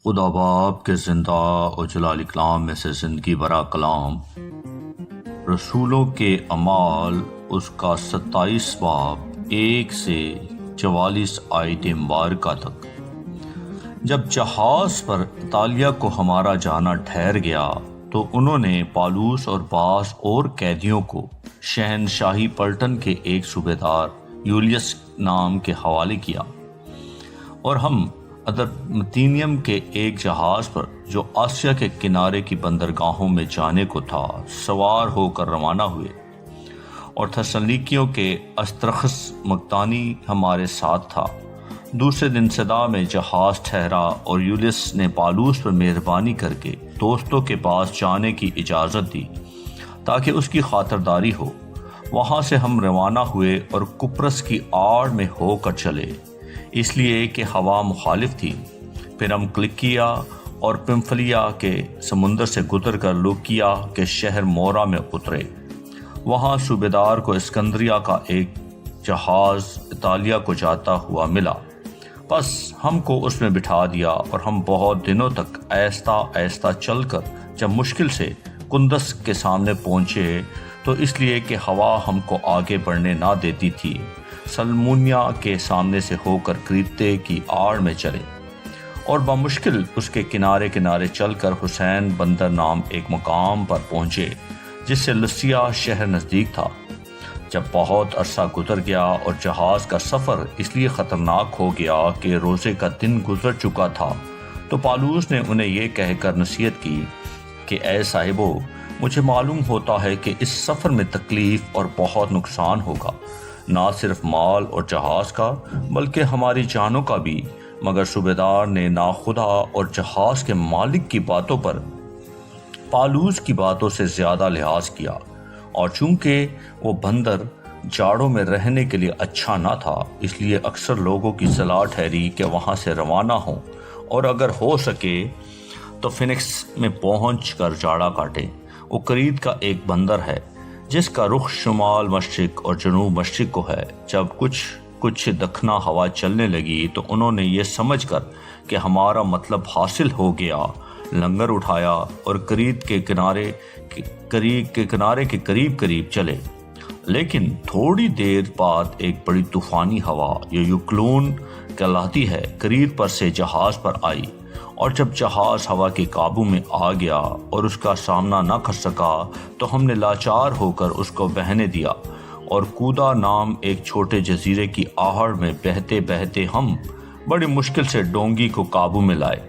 خدا باپ کے زندہ و جلال کلام میں سے زندگی برا کلام، رسولوں کے اعمال اس کا 27 باب 1 سے 44 آیت مبارکہ تک۔ جب جہاز پر اطالیہ کو ہمارا جانا ٹھہر گیا تو انہوں نے پالوس اور بعض اور قیدیوں کو شہنشاہی پلٹن کے ایک صوبیدار یولیس نام کے حوالے کیا، اور ہم ادرمتینیم کے ایک جہاز پر جو آسیا کے کنارے کی بندرگاہوں میں جانے کو تھا سوار ہو کر روانہ ہوئے، اور تھسلنیکیوں کے استرخس مقدانی ہمارے ساتھ تھا۔ دوسرے دن صدا میں جہاز ٹھہرا اور یولیس نے پالوس پر مہربانی کر کے دوستوں کے پاس جانے کی اجازت دی تاکہ اس کی خاطرداری ہو۔ وہاں سے ہم روانہ ہوئے اور کپرس کی آڑ میں ہو کر چلے، اس لیے کہ ہوا مخالف تھی۔ پھر ہم کلکیا اور پمفلیا کے سمندر سے گزر کر لوکیا کے شہر مورا میں اترے۔ وہاں صوبیدار کو اسکندریہ کا ایک جہاز اطالیہ کو جاتا ہوا ملا، بس ہم کو اس میں بٹھا دیا، اور ہم بہت دنوں تک آہستہ آہستہ چل کر جب مشکل سے کندس کے سامنے پہنچے تو اس لیے کہ ہوا ہم کو آگے بڑھنے نہ دیتی تھی، سلمونیا کے سامنے سے ہو کر کریتے کی آڑ میں چلے، اور بمشکل اس کے کنارے کنارے چل کر حسین بندر نام ایک مقام پر پہنچے جس سے لسیا شہر نزدیک تھا۔ جب بہت عرصہ گزر گیا اور جہاز کا سفر اس لیے خطرناک ہو گیا کہ روزے کا دن گزر چکا تھا تو پالوس نے انہیں یہ کہہ کر نصیحت کی کہ اے صاحبو، مجھے معلوم ہوتا ہے کہ اس سفر میں تکلیف اور بہت نقصان ہوگا، نہ صرف مال اور جہاز کا بلکہ ہماری جانوں کا بھی، مگر صوبیدار نے ناخدا اور جہاز کے مالک کی باتوں پر پالوس کی باتوں سے زیادہ لحاظ کیا، اور چونکہ وہ بندر جاڑوں میں رہنے کے لیے اچھا نہ تھا اس لیے اکثر لوگوں کی صلاح ٹھہری کہ وہاں سے روانہ ہوں، اور اگر ہو سکے تو فینکس میں پہنچ کر جاڑا کاٹیں۔ وہ کرید کا ایک بندر ہے جس کا رخ شمال مشرق اور جنوب مشرق کو ہے۔ جب کچھ دکھنا ہوا چلنے لگی تو انہوں نے یہ سمجھ کر کہ ہمارا مطلب حاصل ہو گیا لنگر اٹھایا اور کرید کے کنارے کے قریب چلے، لیکن تھوڑی دیر بعد ایک بڑی طوفانی ہوا یہ یوکلون کہلاتی ہے کرید پر سے جہاز پر آئی، اور جب جہاز ہوا کے قابو میں آ گیا اور اس کا سامنا نہ کر سکا تو ہم نے لاچار ہو کر اس کو بہنے دیا، اور کودا نام ایک چھوٹے جزیرے کی آہڑ میں بہتے بہتے ہم بڑی مشکل سے ڈونگی کو قابو میں لائے،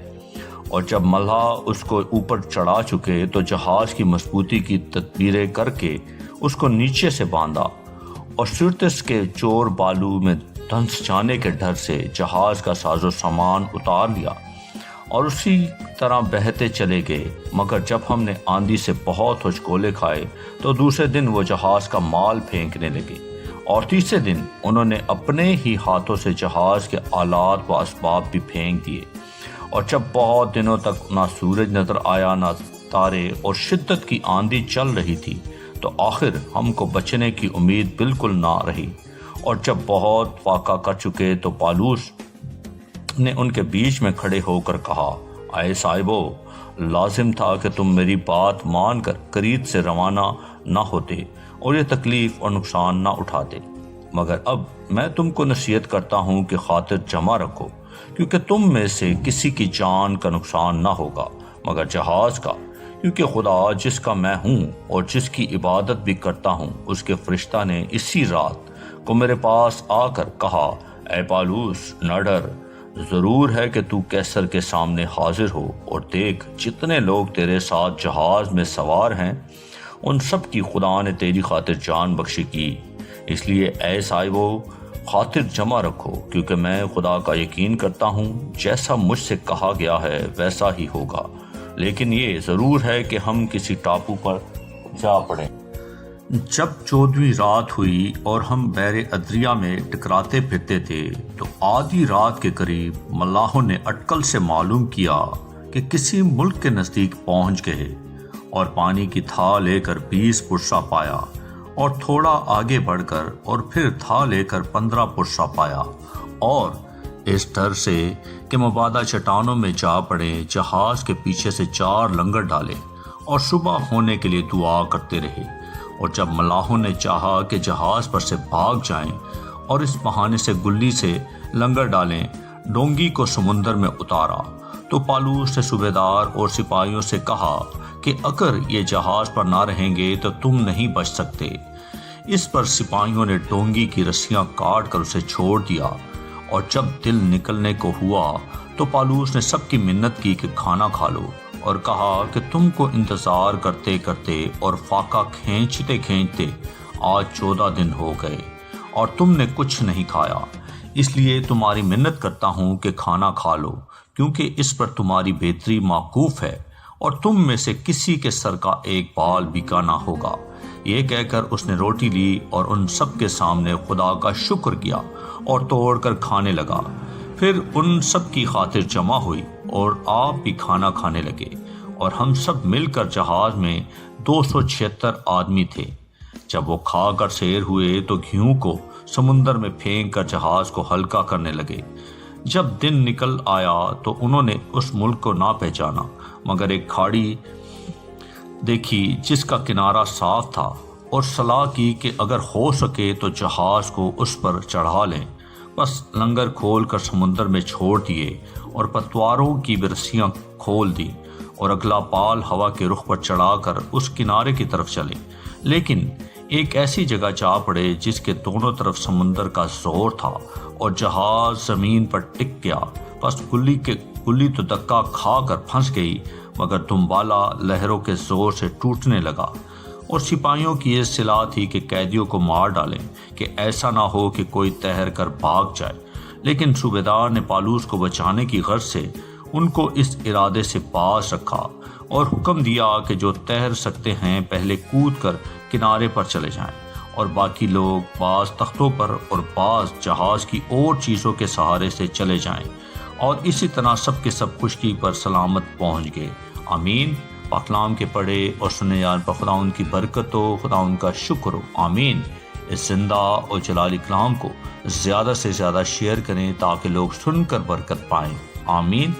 اور جب ملہا اس کو اوپر چڑھا چکے تو جہاز کی مضبوطی کی تدبیریں کر کے اس کو نیچے سے باندھا، اور سرتس کے چور بالو میں دھنس جانے کے ڈر سے جہاز کا ساز و سامان اتار لیا، اور اسی طرح بہتے چلے گئے۔ مگر جب ہم نے آندھی سے بہت ہچکولے کھائے تو دوسرے دن وہ جہاز کا مال پھینکنے لگے، اور تیسرے دن انہوں نے اپنے ہی ہاتھوں سے جہاز کے آلات و اسباب بھی پھینک دیے، اور جب بہت دنوں تک نہ سورج نظر آیا نہ تارے اور شدت کی آندھی چل رہی تھی تو آخر ہم کو بچنے کی امید بالکل نہ رہی، اور جب بہت فاقہ کر چکے تو پالوس نے ان کے بیچ میں کھڑے ہو کر کہا، اے صاحبو، لازم تھا کہ تم میری بات مان کر کرید سے روانہ نہ ہوتے اور یہ تکلیف اور نقصان نہ اٹھاتے، مگر اب میں تم کو نصیحت کرتا ہوں کہ خاطر جمع رکھو، کیونکہ تم میں سے کسی کی جان کا نقصان نہ ہوگا مگر جہاز کا، کیونکہ خدا جس کا میں ہوں اور جس کی عبادت بھی کرتا ہوں اس کے فرشتہ نے اسی رات کو میرے پاس آ کر کہا، اے پالوس، نہ ڈر، ضرور ہے کہ تو کیسر کے سامنے حاضر ہو، اور دیکھ جتنے لوگ تیرے ساتھ جہاز میں سوار ہیں ان سب کی خدا نے تیری خاطر جان بخشی کی، اس لیے اے صاحبو خاطر جمع رکھو، کیونکہ میں خدا کا یقین کرتا ہوں جیسا مجھ سے کہا گیا ہے ویسا ہی ہوگا، لیکن یہ ضرور ہے کہ ہم کسی ٹاپو پر جا پڑیں۔ جب 14ویں رات ہوئی اور ہم بحر ادریہ میں ٹکراتے پھرتے تھے تو آدھی رات کے قریب ملاحوں نے اٹکل سے معلوم کیا کہ کسی ملک کے نزدیک پہنچ گئے، اور پانی کی تھا لے کر 20 پرسہ پایا، اور تھوڑا آگے بڑھ کر اور پھر تھا لے کر 15 پرسہ پایا، اور اس ڈر سے کہ مبادا چٹانوں میں جا پڑے جہاز کے پیچھے سے 4 لنگر ڈالے اور صبح ہونے کے لیے دعا کرتے رہے، اور جب ملاحوں نے چاہا کہ جہاز پر سے بھاگ جائیں اور اس بہانے سے گلی سے لنگر ڈالیں، ڈونگی کو سمندر میں اتارا، تو پالوس نے صوبیدار اور سپاہیوں سے کہا کہ اگر یہ جہاز پر نہ رہیں گے تو تم نہیں بچ سکتے۔ اس پر سپاہیوں نے ڈونگی کی رسیاں کاٹ کر اسے چھوڑ دیا، اور جب دل نکلنے کو ہوا تو پالوس نے سب کی منت کی کہ کھانا کھا لو، اور کہا کہ تم کو انتظار کرتے کرتے اور فاقہ کھینچتے کھینچتے آج 14 دن ہو گئے اور تم نے کچھ نہیں کھایا، اس لیے تمہاری منت کرتا ہوں کہ کھانا کھا لو، کیونکہ اس پر تمہاری بہتری موقوف ہے، اور تم میں سے کسی کے سر کا ایک بال بھی کا نہ ہوگا۔ یہ کہہ کر اس نے روٹی لی اور ان سب کے سامنے خدا کا شکر کیا اور توڑ کر کھانے لگا۔ پھر ان سب کی خاطر جمع ہوئی اور آپ بھی کھانا کھانے لگے، اور ہم سب مل کر جہاز میں 276 آدمی تھے۔ جب وہ کھا کر سیر ہوئے تو گھیوں کو سمندر میں پھینک کر جہاز کو ہلکا کرنے لگے۔ جب دن نکل آیا تو انہوں نے اس ملک کو نہ پہچانا، مگر ایک کھاڑی دیکھی جس کا کنارہ صاف تھا، اور صلاح کی کہ اگر ہو سکے تو جہاز کو اس پر چڑھا لیں۔ بس لنگر کھول کر سمندر میں چھوڑ دیے اور پتواروں کی بھی رسیاں کھول دی، اور اگلا پال ہوا کے رخ پر چڑھا کر اس کنارے کی طرف چلے، لیکن ایک ایسی جگہ جا پڑے جس کے دونوں طرف سمندر کا زور تھا، اور جہاز زمین پر ٹک گیا۔ بس گلی تو دکا کھا کر پھنس گئی، مگر دمبالا لہروں کے زور سے ٹوٹنے لگا، اور سپاہیوں کی یہ صلاح تھی کہ قیدیوں کو مار ڈالیں کہ ایسا نہ ہو کہ کوئی تیر کر بھاگ جائے، لیکن صوبیدار نے پالوس کو بچانے کی غرض سے ان کو اس ارادے سے باز رکھا اور حکم دیا کہ جو تیر سکتے ہیں پہلے کود کر کنارے پر چلے جائیں، اور باقی لوگ بعض تختوں پر اور بعض جہاز کی اور چیزوں کے سہارے سے چلے جائیں، اور اسی طرح سب کے سب خشکی پر سلامت پہنچ گئے۔ آمین۔ پاکلام کے پڑھے اور سننے جان پر خدا ان کی برکت ہو، خدا ان کا شکر ہو۔ آمین۔ اس زندہ اور جلالی کلام کو زیادہ سے زیادہ شیئر کریں تاکہ لوگ سن کر برکت پائیں۔ آمین۔